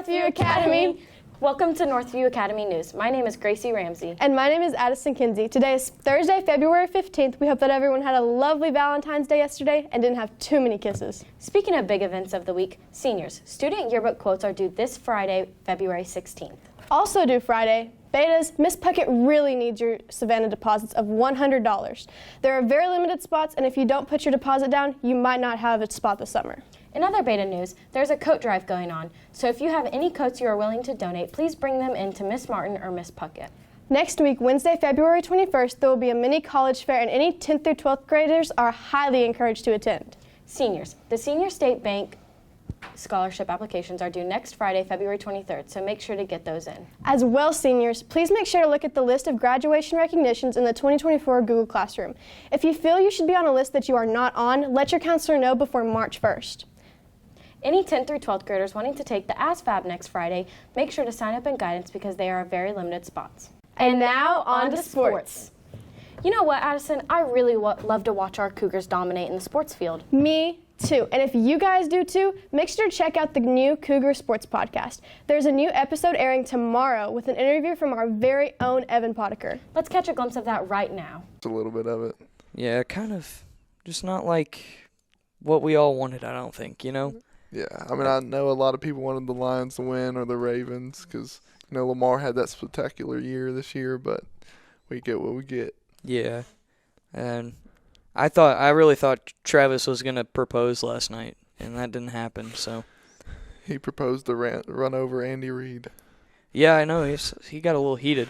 Northview Academy. Welcome to Northview Academy News. My name is Gracie Ramsey. And my name is Addison Kinsey. Today is Thursday, February 15th. We hope that everyone had a lovely Valentine's Day yesterday and didn't have too many kisses. Speaking of big events of the week, seniors, student yearbook quotes are due this Friday, February 16th. Also due Friday, Betas, Miss Puckett really needs your Savannah deposits of $100. There are very limited spots, and if you don't put your deposit down, you might not have a spot this summer. In other Beta news, there's a coat drive going on, so if you have any coats you are willing to donate, please bring them in to Miss Martin or Miss Puckett. Next week, Wednesday, February 21st, there will be a mini college fair, and any 10th through 12th graders are highly encouraged to attend. Seniors, the Senior State Bank scholarship applications are due next Friday, February 23rd, so make sure to get those in. As well, seniors, please make sure to look at the list of graduation recognitions in the 2024 Google Classroom. If you feel you should be on a list that you are not on, let your counselor know before March 1st. Any 10th through 12th graders wanting to take the ASVAB next Friday, make sure to sign up in guidance because they are very limited spots. And now, on to sports. You know what, Addison? I really love to watch our Cougars dominate in the sports field. Me too. And if you guys do too, make sure to check out the new Cougar Sports Podcast. There's a new episode airing tomorrow with an interview from our very own Evan Poticher. Let's catch a glimpse of that right now. A little bit of it. Yeah, kind of just not like what we all wanted, I don't think, you know? Yeah, I mean, I know a lot of people wanted the Lions to win or the Ravens because, you know, Lamar had that spectacular year this year, but we get what we get. Yeah, and I really thought Travis was going to propose last night, and that didn't happen, so. He proposed to run over Andy Reid. Yeah, I know. He got a little heated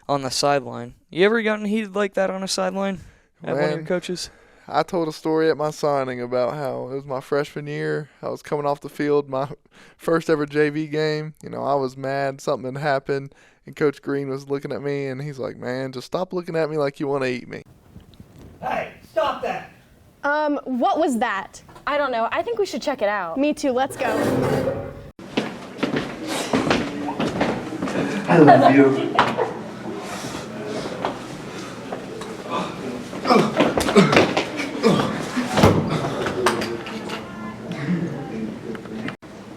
on the sideline. You ever gotten heated like that on a sideline at one of your coaches? I told a story at my signing about how it was my freshman year. I was coming off the field, my first ever JV game. You know, I was mad. Something had happened, and Coach Green was looking at me, and he's like, man, just stop looking at me like you want to eat me. Hey, stop that! What was that? I don't know. I think we should check it out. Me too. Let's go. I love you.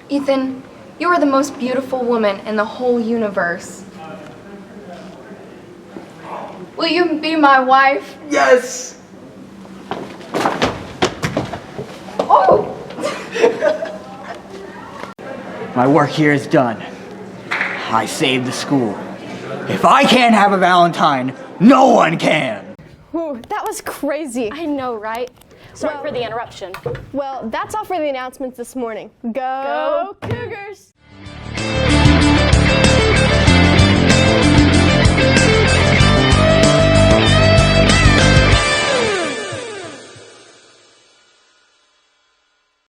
Ethan, you are the most beautiful woman in the whole universe. Will you be my wife? Yes! Oh! My work here is done. I saved the school. If I can't have a Valentine, no one can! Whew, that was crazy. I know, right? Sorry for the interruption. Well, that's all for the announcements this morning. Go Cougars!